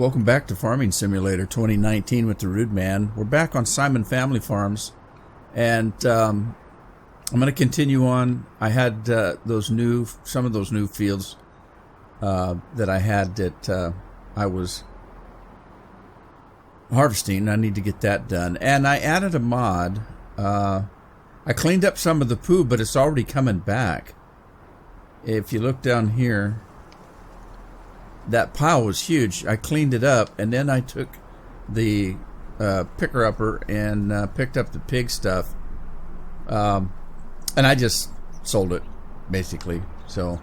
Welcome back to Farming Simulator 2019 with the Rude Man. We're back on Simon Family Farms, and I'm going to continue on. I had some of those new fields that I had that I was harvesting. I need to get that done, and I added a mod. I cleaned up some of the poo, but it's already coming back. If you look down here, that pile was huge. I cleaned it up, and then I took the picker-upper and picked up the pig stuff, and I just sold it, basically. So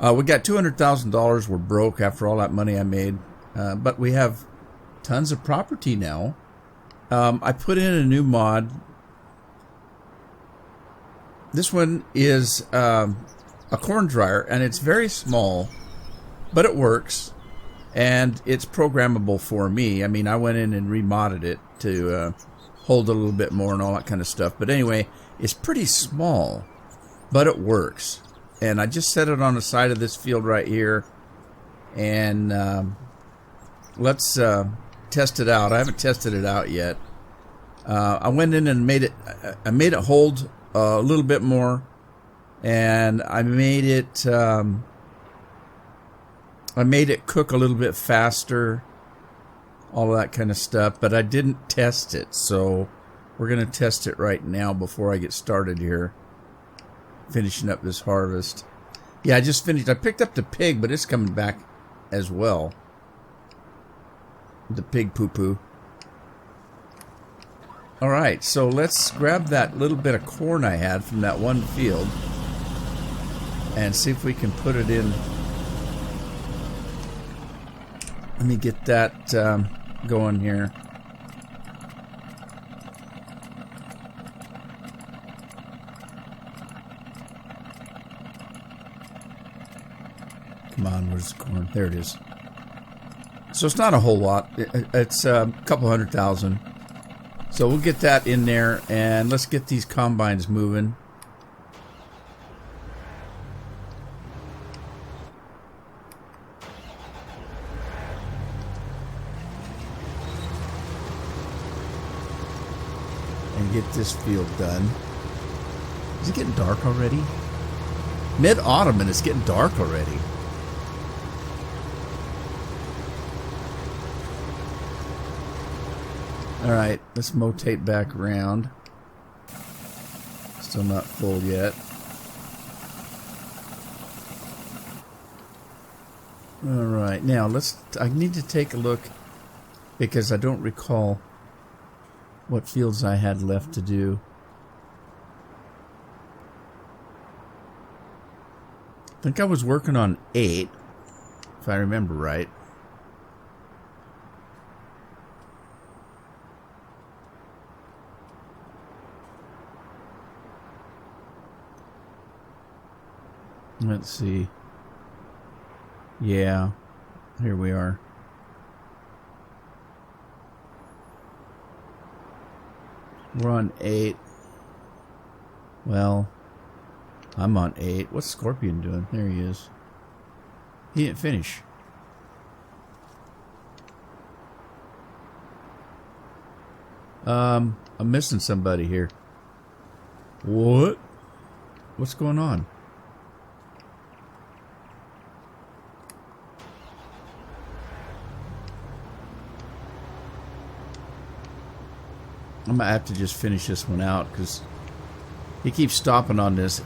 we got $200,000. We're broke after all that money I made, but we have tons of property now. I put in a new mod. This one is a corn dryer, and it's very small, but it works, and it's programmable for me. I mean, I went in and remodded it to hold a little bit more and all that kind of stuff. But anyway, it's pretty small, but it works. And I just set it on the side of this field right here, and let's test it out. I haven't tested it out yet. I went in and made it hold a little bit more, and I made it cook a little bit faster, all of that kind of stuff, but I didn't test it, so we're going to test it right now before I get started here, finishing up this harvest. Yeah, I just finished. I picked up the pig, but it's coming back as well. The pig poo-poo. Alright, so let's grab that little bit of corn I had from that one field and see if we can put it in. Let me get that going here. Come on, where's the corn? There it is. So it's not a whole lot. It's a couple 100,000. So we'll get that in there, and let's get these combines moving. And get this field done. Is it getting dark already? Mid-autumn and it's getting dark already. Alright, let's rotate back around. Still not full yet. Alright, now I need to take a look because I don't recall what fields I had left to do. I think I was working on 8, if I remember right. Let's see. Yeah, here we are. We're on 8. Well, I'm on 8. What's Scorpion doing? There he is. He didn't finish. I'm missing somebody here. What? What's going on? I'm going to have to just finish this one out because he keeps stopping on this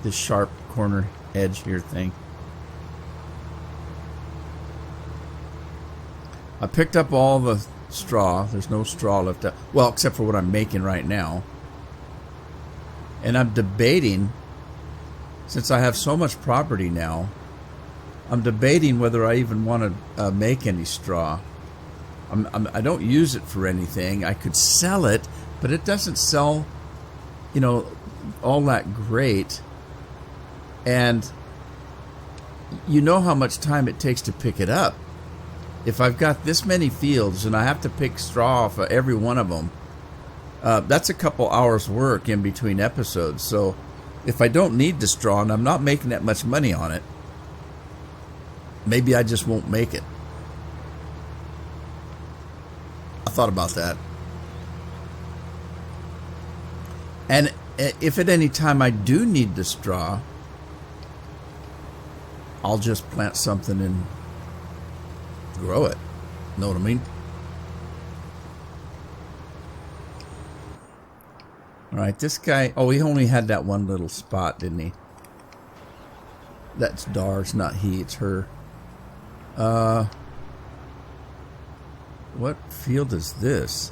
sharp corner edge here thing. I picked up all the straw. There's no straw left out. Well, except for what I'm making right now. And I'm debating, since I have so much property now, I'm debating whether I even want to make any straw. I don't use it for anything. I could sell it, but it doesn't sell, you know, all that great. And you know how much time it takes to pick it up. If I've got this many fields and I have to pick straw off of every one of them, that's a couple hours work in between episodes. So if I don't need the straw and I'm not making that much money on it, Maybe I just won't make it. I thought about that. And if at any time I do need the straw, I'll just plant something and grow it. Know what I mean? Alright, this guy... Oh, he only had that one little spot, didn't he? That's Dar, it's not he, it's her. What field is this?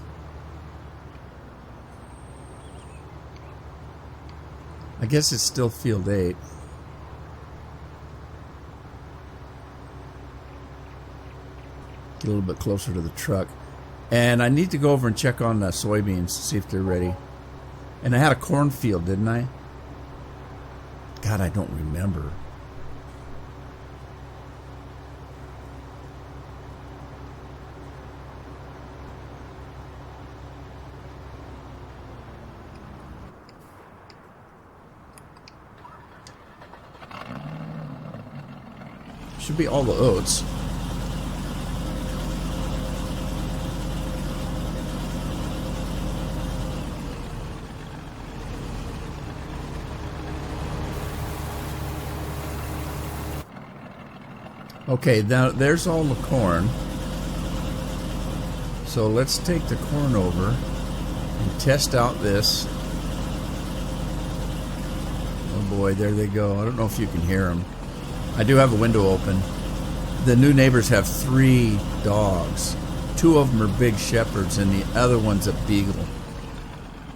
I guess it's still field 8. Get a little bit closer to the truck. And I need to go over and check on the soybeans, see if they're ready. And I had a cornfield, didn't I? God, I don't remember. Should be all the oats. Okay, now there's all the corn. So let's take the corn over and test out this. Oh boy, there they go. I don't know if you can hear them. I do have a window open. The new neighbors have 3 dogs. 2 of them are big shepherds and the other one's a beagle.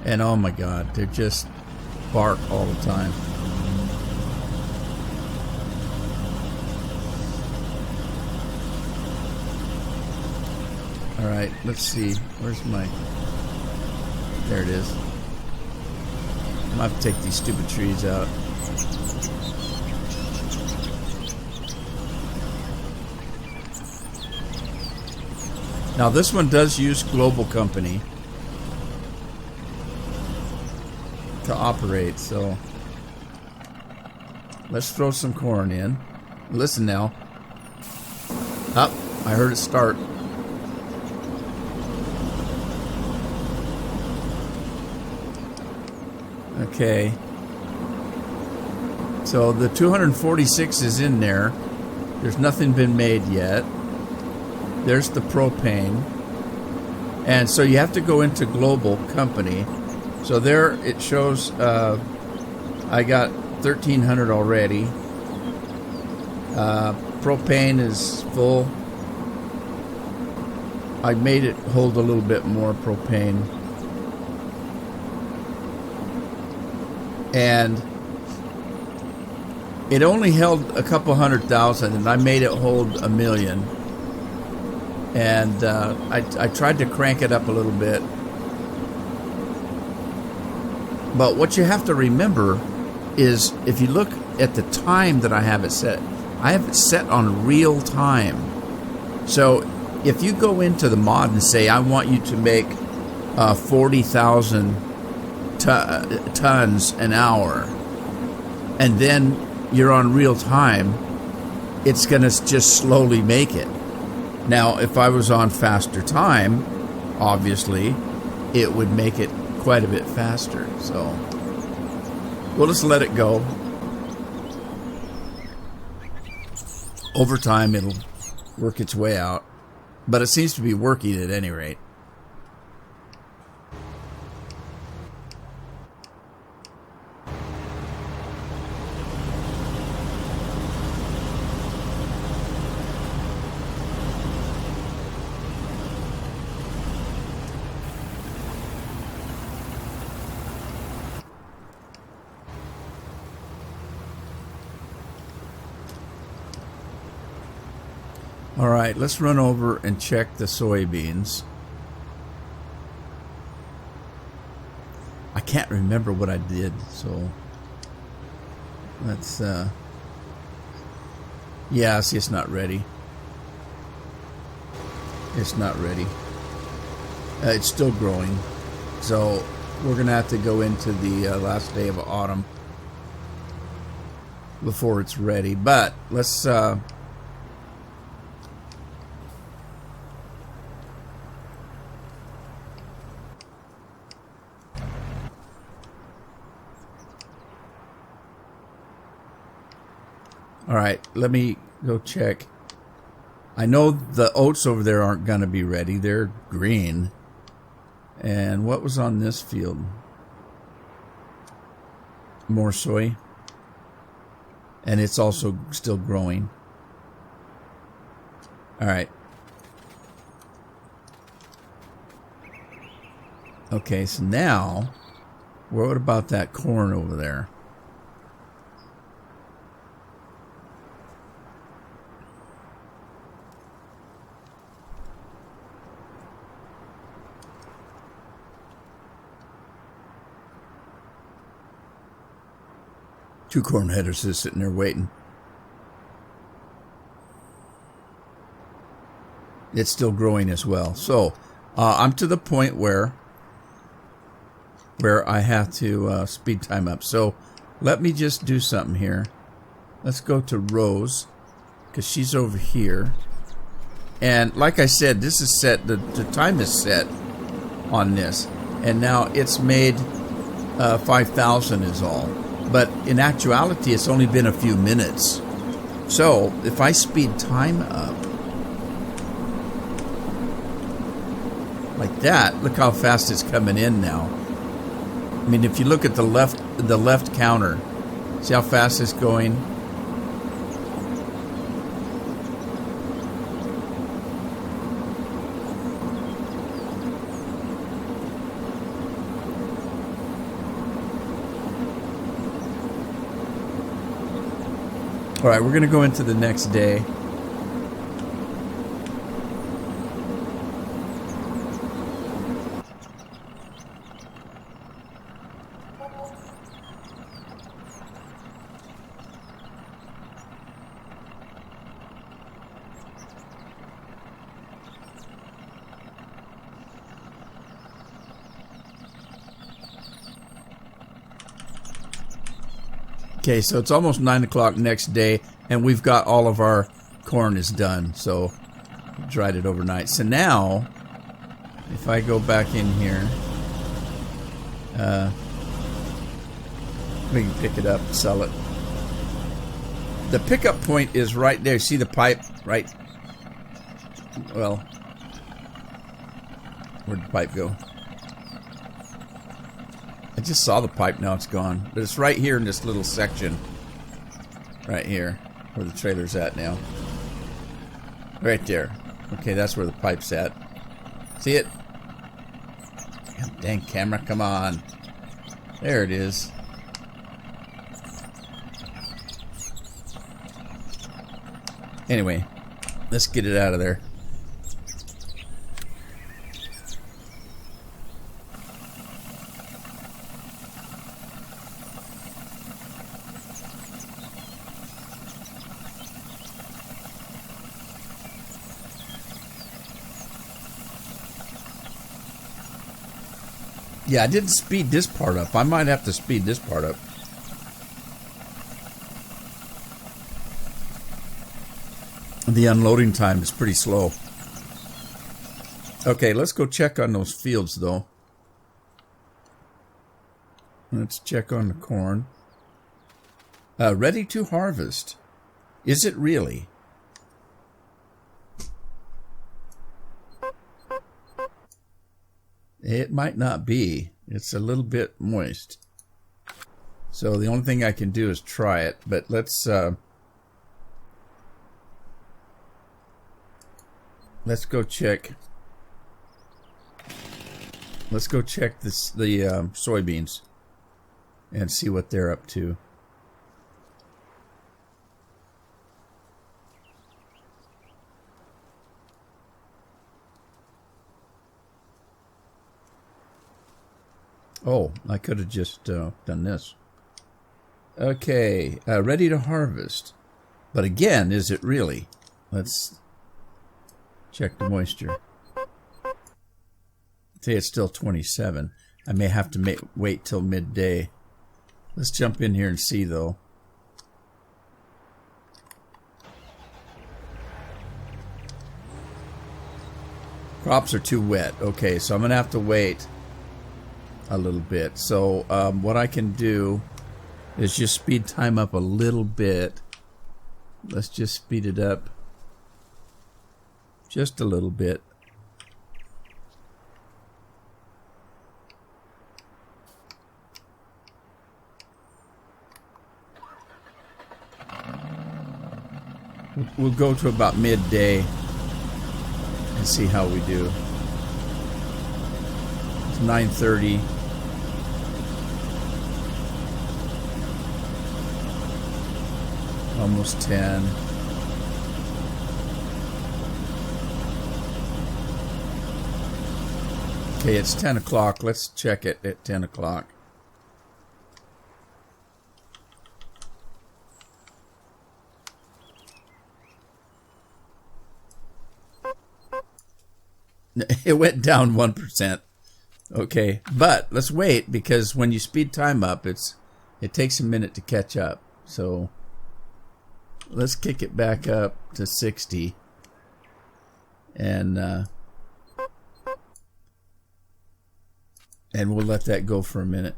And oh my God, they just bark all the time. Alright, let's see. Where's my... There it is. I'm gonna have to take these stupid trees out. Now this one does use Global Company to operate, so let's throw some corn in. Listen now. Up, I heard it start. Okay. So the 246 is in there. There's nothing been made yet. There's the propane. And so you have to go into Global Company. So there it shows I got 1,300 already. Propane is full. I made it hold a little bit more propane. And it only held a couple 100,000, and I made it hold 1 million. And I tried to crank it up a little bit. But what you have to remember is if you look at the time that I have it set, I have it set on real time. So if you go into the mod and say, I want you to make 40,000 tons an hour, and then you're on real time, it's going to just slowly make it. Now, if I was on faster time, obviously, it would make it quite a bit faster. So we'll just let it go. Over time, it'll work its way out. But it seems to be working at any rate. Alright, let's run over and check the soybeans. I can't remember what I did, so let's yeah, see, it's not ready. It's not ready. It's still growing. So we're gonna have to go into the last day of autumn before it's ready. But let's All right, let me go check. I know the oats over there aren't going to be ready. They're green. And what was on this field? More soy. And it's also still growing. All right. Okay, so now, what about that corn over there? Two corn headers just sitting there waiting. It's still growing as well. So, I'm to the point where I have to speed time up. So, let me just do something here. Let's go to Rose, because she's over here. And like I said, this is set, the time is set on this. And now it's made 5,000 is all. But in actuality, it's only been a few minutes. So, if I speed time up, like that, look how fast it's coming in now. I mean, if you look at the left counter, see how fast it's going? All right, we're going to go into the next day. Okay, so it's almost 9 o'clock next day, and we've got all of our corn is done. So, dried it overnight. So now, if I go back in here, we can pick it up and sell it. The pickup point is right there. See the pipe? Right. Well, where'd the pipe go? I just saw the pipe, now it's gone. But it's right here in this little section. Right here, where the trailer's at now. Right there. Okay, that's where the pipe's at. See it? Dang camera, come on. There it is. Anyway, let's get it out of there. Yeah, I didn't speed this part up. I might have to speed this part up. The unloading time is pretty slow. Okay, let's go check on those fields, though. Let's check on the corn. Ready to harvest. Is it really? It might not be. It's a little bit moist. So the only thing I can do is try it. But let's go check. Let's go check the soybeans and see what they're up to. Oh, I could have just done this. Okay, ready to harvest. But again, is it really? Let's check the moisture. Say it's still 27. I may have to wait till midday. Let's jump in here and see, though. Crops are too wet. Okay, so I'm going to have to wait a little bit. So what I can do is just speed time up a little bit. Let's just speed it up just a little bit. We'll go to about midday and see how we do. It's 9:30. Almost 10. Okay, it's 10 o'clock. Let's check it at 10 o'clock. It went down 1%. Okay, but let's wait, because when you speed time up, it takes a minute to catch up. So let's kick it back up to 60, and we'll let that go for a minute.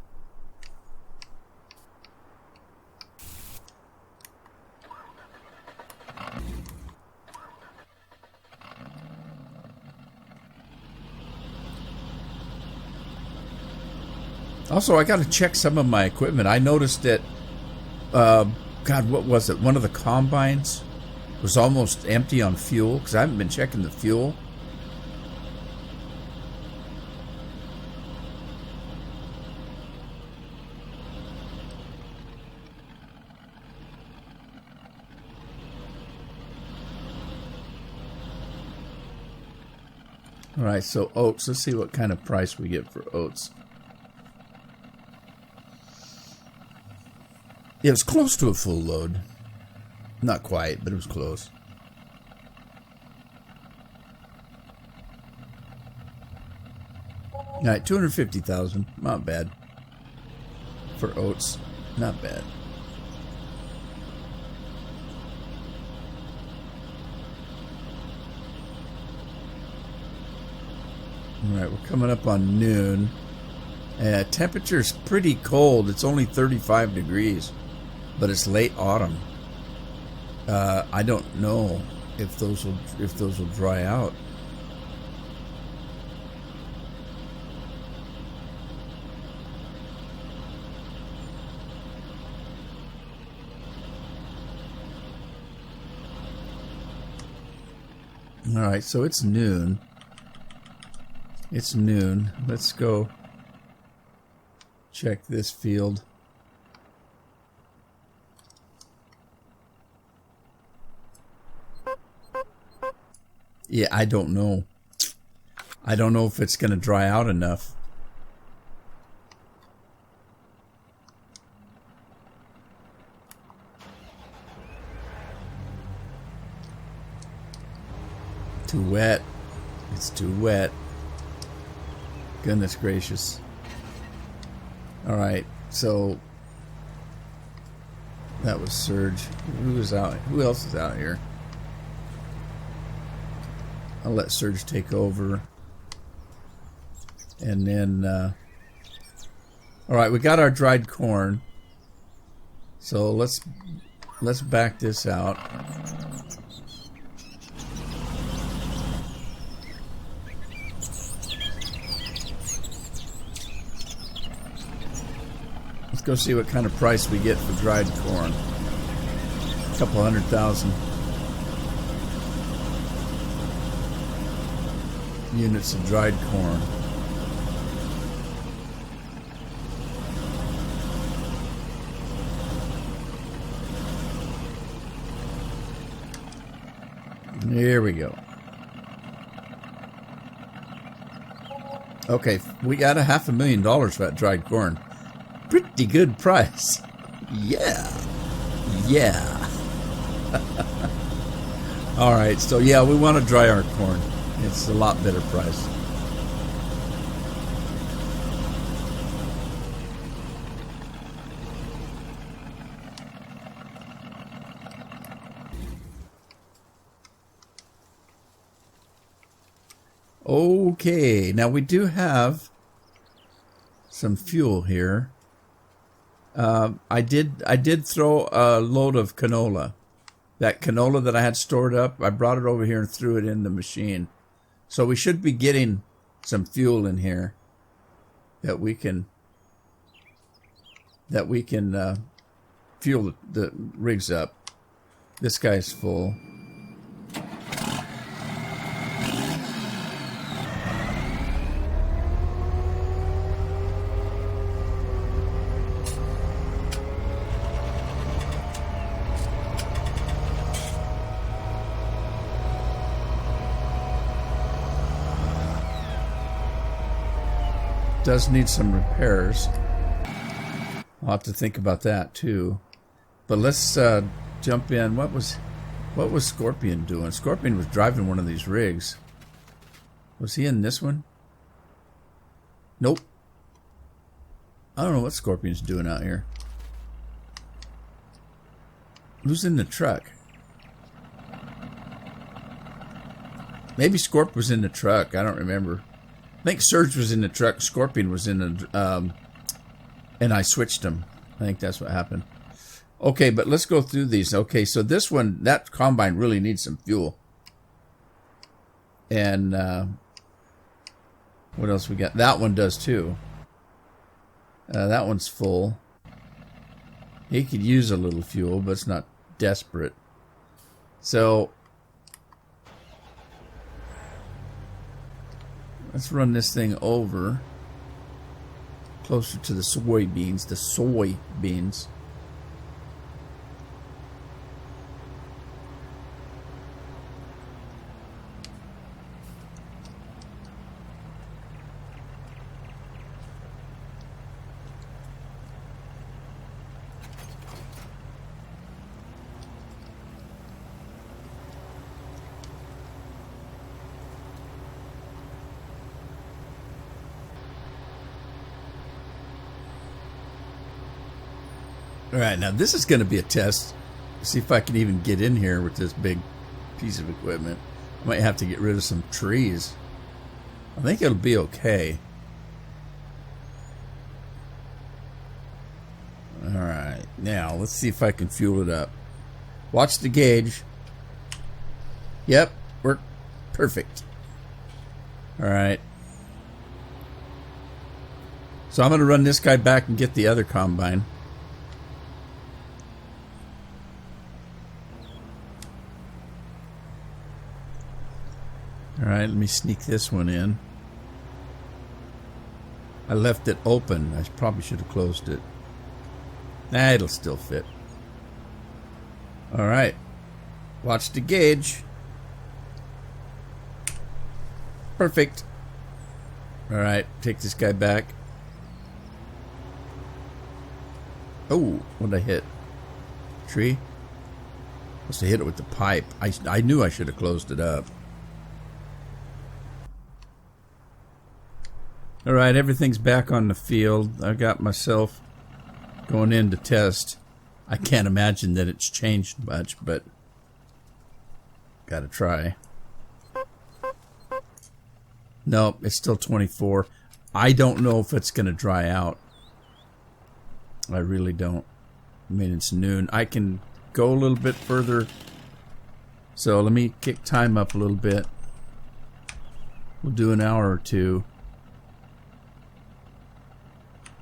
Also, I got to check some of my equipment. I noticed that, God, what was it? One of the combines was almost empty on fuel, because I haven't been checking the fuel. All right, so oats. Let's see what kind of price we get for oats. Yeah, it was close to a full load. Not quite, but it was close. All right, 250,000. Not bad. For oats, not bad. All right, we're coming up on noon. Temperature's pretty cold. It's only 35 degrees. But it's late autumn. I don't know if those will dry out. All right, so it's noon. It's noon. Let's go check this field. Yeah, I don't know. I don't know if it's going to dry out enough. Too wet. It's too wet. Goodness gracious. All right, so that was Surge. Who is out? Who else is out here? I'll let Surge take over. And then, all right, we got our dried corn. So let's back this out. Let's go see what kind of price we get for dried corn. A couple 100,000 units of dried corn. Here we go. Okay, we got $500,000 for that dried corn. Pretty good price. Yeah. Yeah. All right, so yeah, we want to dry our corn. It's a lot better price. Okay, now we do have some fuel here. I did throw a load of canola that canola that I had stored up, I brought it over here and threw it in the machine. So we should be getting some fuel in here that we can fuel the rigs up. This guy's full. Does need some repairs. I'll have to think about that too. But let's jump in. What was Scorpion doing? Scorpion was driving one of these rigs. Was he in this one? Nope. I don't know what Scorpion's doing out here. Who's in the truck? Maybe Scorp was in the truck. I don't remember. I think Surge was in the truck. Scorpion was in the... and I switched them. I think that's what happened. Okay, but let's go through these. Okay, so this one, that combine really needs some fuel. And what else we got? That one does too. That one's full. He could use a little fuel, but it's not desperate. So... let's run this thing over closer to the soybeans. The soybeans. All right, now this is going to be a test. See if I can even get in here with this big piece of equipment. I might have to get rid of some trees. I think it'll be okay. All right, now let's see if I can fuel it up. Watch the gauge. Yep, we're perfect. All right. So I'm going to run this guy back and get the other combine. Alright, let me sneak this one in. I left it open. I probably should have closed it. Nah, it'll still fit. Alright. Watch the gauge. Perfect. Alright, take this guy back. Oh, what'd I hit? Tree? Must have hit it with the pipe. I knew I should have closed it up. Alright, everything's back on the field. I got myself going in to test. I can't imagine that it's changed much, but gotta try. Nope, it's still 24. I don't know if it's gonna dry out. I really don't. I mean, it's noon. I can go a little bit further. So let me kick time up a little bit. We'll do an hour or two.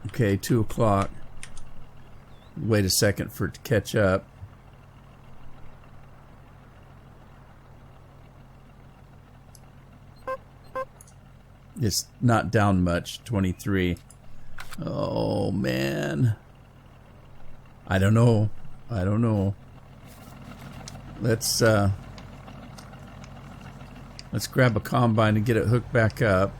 Okay, 2 o'clock. Wait a second for it to catch up. It's not down much, 23. Oh, man. I don't know. I don't know. Let's grab a combine and get it hooked back up.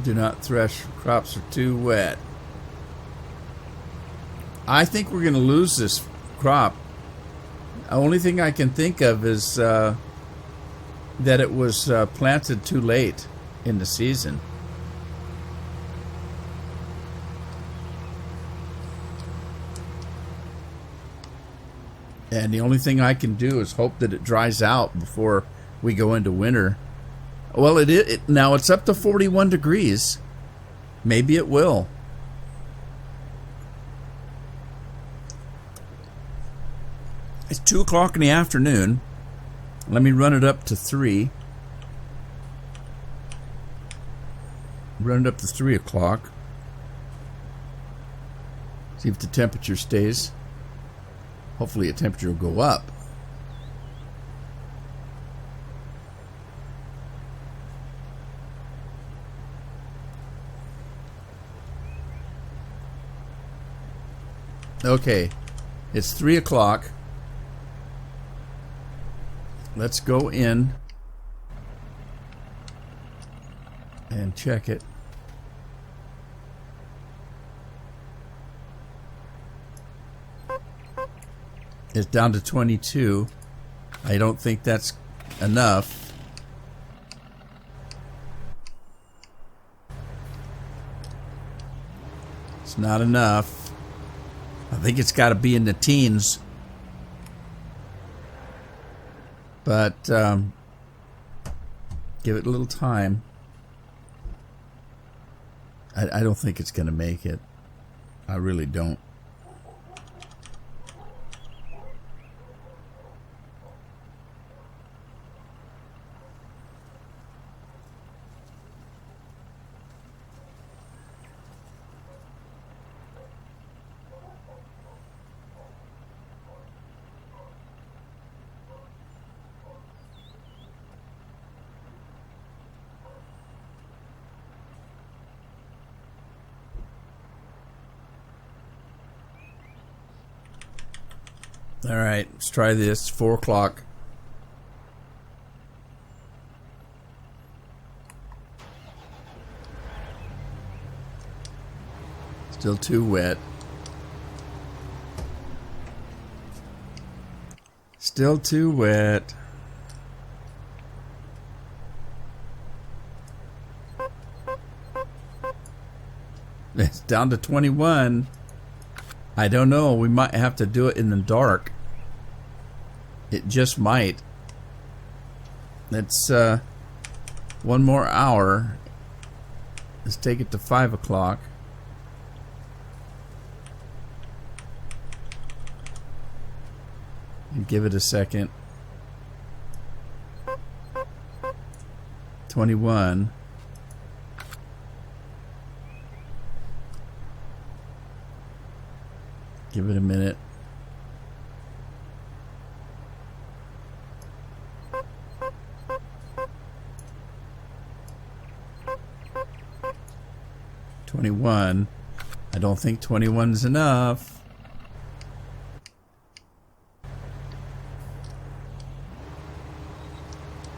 Do not thresh. Crops are too wet. I think we're going to lose this crop. The only thing I can think of is that it was planted too late in the season. And the only thing I can do is hope that it dries out before we go into winter. Well, now it's up to 41 degrees. Maybe it will. It's 2 o'clock in the afternoon. Let me run it up to 3. Run it up to 3 o'clock. See if the temperature stays. Hopefully the temperature will go up. Okay, it's 3 o'clock. Let's go in and check it. It's down to 22. I don't think that's enough. It's not enough. I think it's got to be in the teens. But give it a little time. I don't think it's going to make it. I really don't. All right, let's try this. 4 o'clock. Still too wet. Still too wet. It's down to 21. I don't know. We might have to do it in the dark. It just might. Let's one more hour. Let's take it to 5 o'clock. And give it a second. 21. Give it a minute. $21. I don't think 21's enough.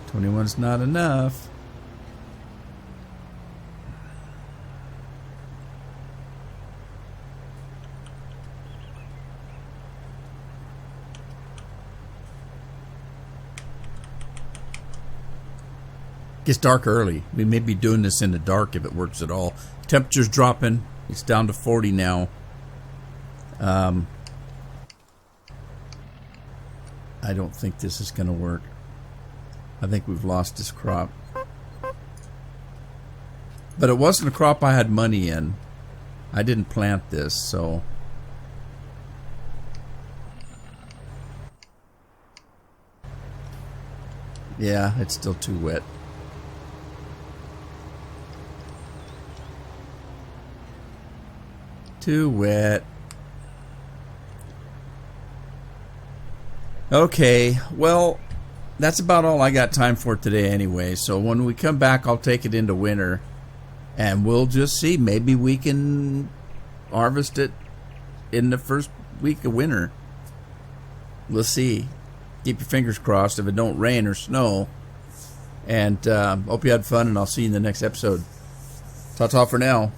$21's not enough. Gets dark early. We may be doing this in the dark if it works at all. Temperature's dropping. It's down to 40 now. I don't think this is going to work. I think we've lost this crop. But it wasn't a crop I had money in. I didn't plant this, so... yeah, it's still too wet. Too wet. Okay, well, that's about all I got time for today anyway. So when we come back, I'll take it into winter. And we'll just see. Maybe we can harvest it in the first week of winter. We'll see. Keep your fingers crossed if it don't rain or snow. And hope you had fun, and I'll see you in the next episode. Ta-ta for now.